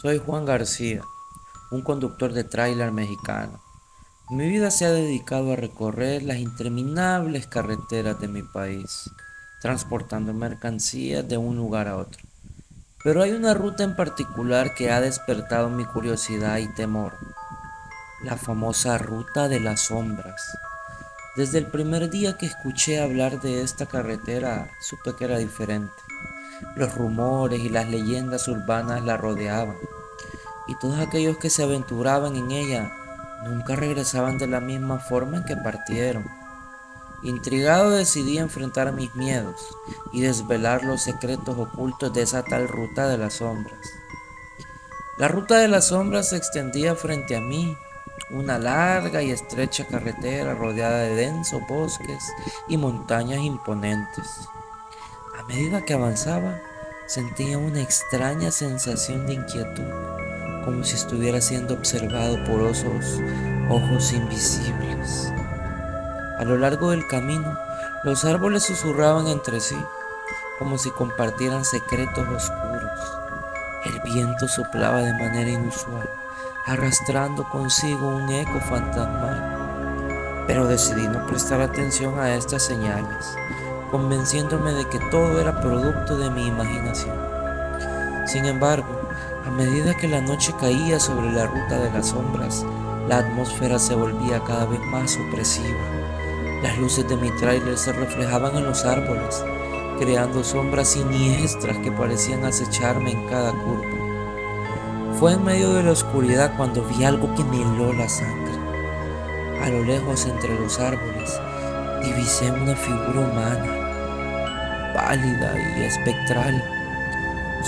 Soy Juan García, un conductor de tráiler mexicano. Mi vida se ha dedicado a recorrer las interminables carreteras de mi país, transportando mercancías de un lugar a otro. Pero hay una ruta en particular que ha despertado mi curiosidad y temor, la famosa Ruta de las Sombras. Desde el primer día que escuché hablar de esta carretera, supe que era diferente. Los rumores y las leyendas urbanas la rodeaban, y todos aquellos que se aventuraban en ella nunca regresaban de la misma forma en que partieron. Intrigado decidí enfrentar mis miedos y desvelar los secretos ocultos de esa tal Ruta de las Sombras. La Ruta de las Sombras se extendía frente a mí, una larga y estrecha carretera rodeada de densos bosques y montañas imponentes. A medida que avanzaba, sentía una extraña sensación de inquietud, como si estuviera siendo observado por esos ojos invisibles. A lo largo del camino, los árboles susurraban entre sí, como si compartieran secretos oscuros. El viento soplaba de manera inusual, arrastrando consigo un eco fantasmal. Pero decidí no prestar atención a estas señales, convenciéndome de que todo era producto de mi imaginación. Sin embargo, a medida que la noche caía sobre la Ruta de las Sombras, la atmósfera se volvía cada vez más opresiva. Las luces de mi tráiler se reflejaban en los árboles, creando sombras siniestras que parecían acecharme en cada curva. Fue en medio de la oscuridad cuando vi algo que me heló la sangre. A lo lejos, entre los árboles, divisé una figura humana, pálida y espectral.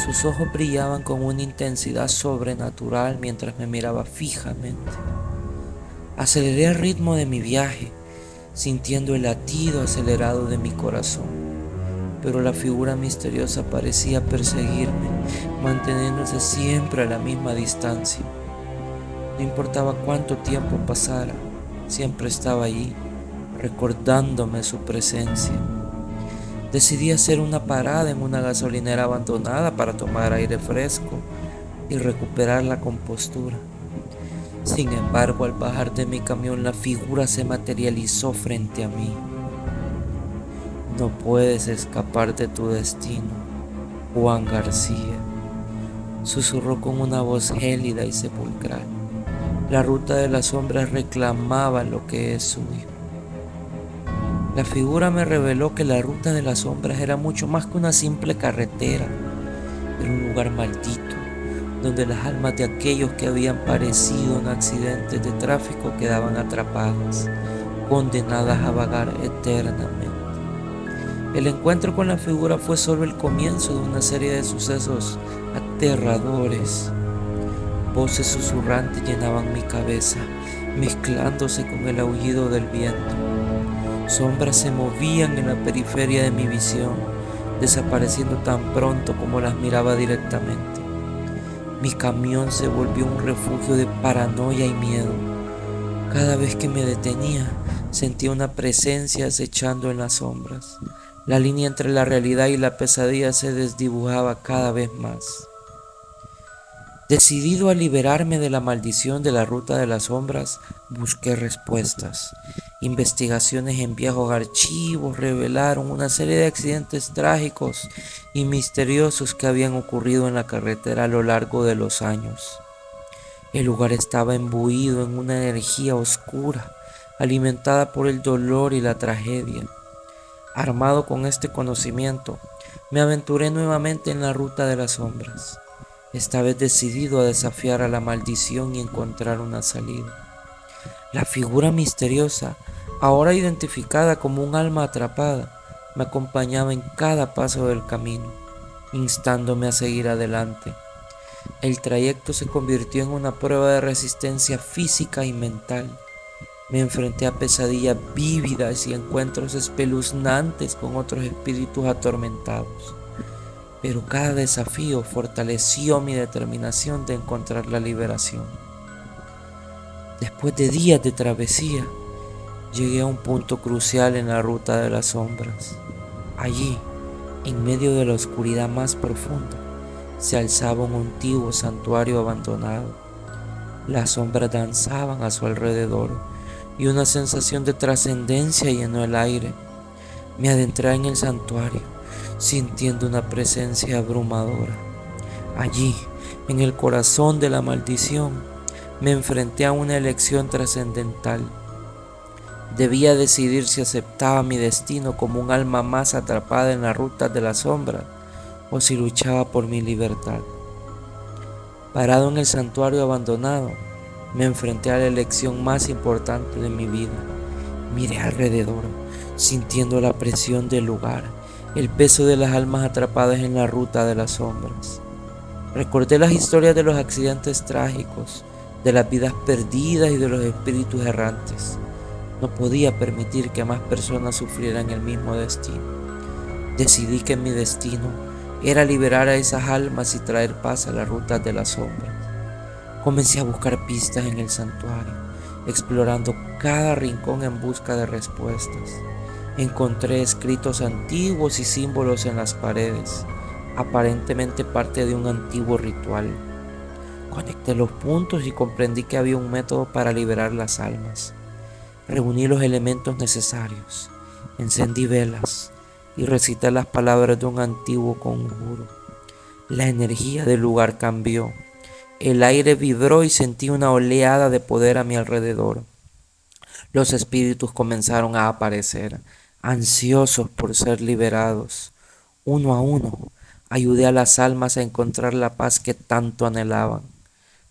Sus ojos brillaban con una intensidad sobrenatural mientras me miraba fijamente. Aceleré el ritmo de mi viaje, sintiendo el latido acelerado de mi corazón, pero la figura misteriosa parecía perseguirme, manteniéndose siempre a la misma distancia. No importaba cuánto tiempo pasara, siempre estaba allí, recordándome su presencia. Decidí hacer una parada en una gasolinera abandonada para tomar aire fresco y recuperar la compostura. Sin embargo, al bajar de mi camión, la figura se materializó frente a mí. No puedes escapar de tu destino, Juan García, susurró con una voz gélida y sepulcral. La Ruta de las Sombras reclamaba lo que es suyo. La figura me reveló que la Ruta de las Sombras era mucho más que una simple carretera. Era un lugar maldito, donde las almas de aquellos que habían parecido en accidentes de tráfico quedaban atrapadas, condenadas a vagar eternamente. El encuentro con la figura fue solo el comienzo de una serie de sucesos aterradores. Voces susurrantes llenaban mi cabeza, mezclándose con el aullido del viento. Sombras se movían en la periferia de mi visión, desapareciendo tan pronto como las miraba directamente. Mi camión se volvió un refugio de paranoia y miedo. Cada vez que me detenía, sentía una presencia acechando en las sombras. La línea entre la realidad y la pesadilla se desdibujaba cada vez más. Decidido a liberarme de la maldición de la Ruta de las Sombras, busqué respuestas. Investigaciones en viejos archivos revelaron una serie de accidentes trágicos y misteriosos que habían ocurrido en la carretera a lo largo de los años. El lugar estaba imbuido en una energía oscura, alimentada por el dolor y la tragedia. Armado con este conocimiento, me aventuré nuevamente en la Ruta de las Sombras, esta vez decidido a desafiar a la maldición y encontrar una salida. La figura misteriosa, ahora identificada como un alma atrapada, me acompañaba en cada paso del camino, instándome a seguir adelante. El trayecto se convirtió en una prueba de resistencia física y mental. Me enfrenté a pesadillas vívidas y encuentros espeluznantes con otros espíritus atormentados. Pero cada desafío fortaleció mi determinación de encontrar la liberación. Después de días de travesía, llegué a un punto crucial en la Ruta de las Sombras. Allí, en medio de la oscuridad más profunda, se alzaba un antiguo santuario abandonado. Las sombras danzaban a su alrededor y una sensación de trascendencia llenó el aire. Me adentré en el santuario, sintiendo una presencia abrumadora. Allí, en el corazón de la maldición, me enfrenté a una elección trascendental. Debía decidir si aceptaba mi destino como un alma más atrapada en las rutas de la sombra o si luchaba por mi libertad. Parado en el santuario abandonado, me enfrenté a la elección más importante de mi vida. Miré alrededor, sintiendo la presión del lugar, el peso de las almas atrapadas en la ruta de las sombras. Recordé las historias de los accidentes trágicos, de las vidas perdidas y de los espíritus errantes. No podía permitir que más personas sufrieran el mismo destino. Decidí que mi destino era liberar a esas almas y traer paz a las rutas de las sombras. Comencé a buscar pistas en el santuario, explorando cada rincón en busca de respuestas. Encontré escritos antiguos y símbolos en las paredes, aparentemente parte de un antiguo ritual. Conecté los puntos y comprendí que había un método para liberar las almas. Reuní los elementos necesarios, encendí velas y recité las palabras de un antiguo conjuro. La energía del lugar cambió. El aire vibró y sentí una oleada de poder a mi alrededor. Los espíritus comenzaron a aparecer, ansiosos por ser liberados. Uno a uno, ayudé a las almas a encontrar la paz que tanto anhelaban.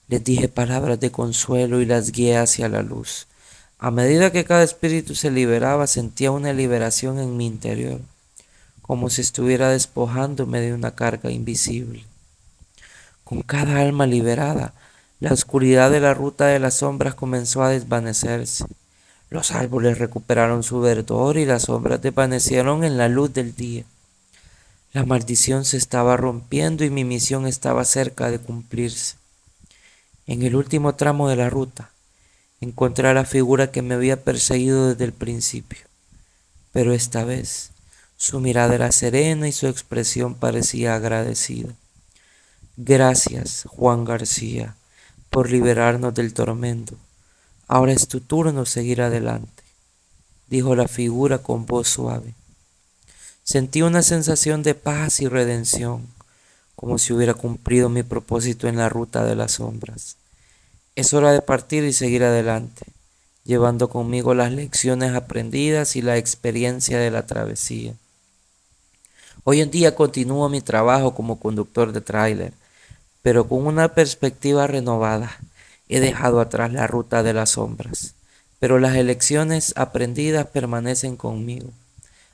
Les dije palabras de consuelo y las guié hacia la luz. A medida que cada espíritu se liberaba, sentía una liberación en mi interior, como si estuviera despojándome de una carga invisible. Con cada alma liberada, la oscuridad de la ruta de las sombras comenzó a desvanecerse. Los árboles recuperaron su verdor y las sombras desvanecieron en la luz del día. La maldición se estaba rompiendo y mi misión estaba cerca de cumplirse. En el último tramo de la ruta, encontré a la figura que me había perseguido desde el principio, pero esta vez su mirada era serena y su expresión parecía agradecida. Gracias, Juan García, por liberarnos del tormento. Ahora es tu turno seguir adelante, dijo la figura con voz suave. Sentí una sensación de paz y redención, como si hubiera cumplido mi propósito en la ruta de las sombras. Es hora de partir y seguir adelante, llevando conmigo las lecciones aprendidas y la experiencia de la travesía. Hoy en día continúo mi trabajo como conductor de tráiler, pero con una perspectiva renovada. He dejado atrás la ruta de las sombras, pero las lecciones aprendidas permanecen conmigo.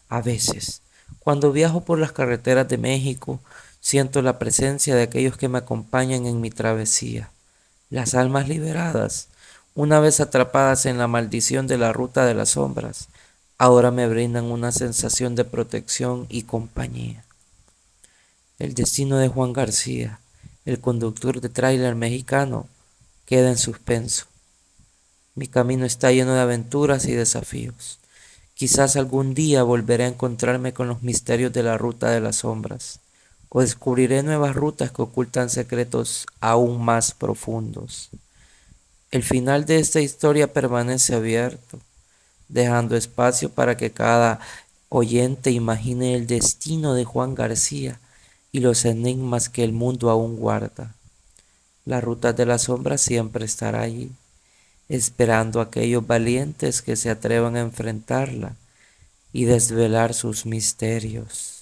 A veces, cuando viajo por las carreteras de México, siento la presencia de aquellos que me acompañan en mi travesía. Las almas liberadas, una vez atrapadas en la maldición de la ruta de las sombras, ahora me brindan una sensación de protección y compañía. El destino de Juan García, el conductor de tráiler mexicano, queda en suspenso. Mi camino está lleno de aventuras y desafíos. Quizás algún día volveré a encontrarme con los misterios de la ruta de las sombras, o descubriré nuevas rutas que ocultan secretos aún más profundos. El final de esta historia permanece abierto, dejando espacio para que cada oyente imagine el destino de Juan García y los enigmas que el mundo aún guarda. La ruta de la sombra siempre estará allí, esperando a aquellos valientes que se atrevan a enfrentarla y desvelar sus misterios.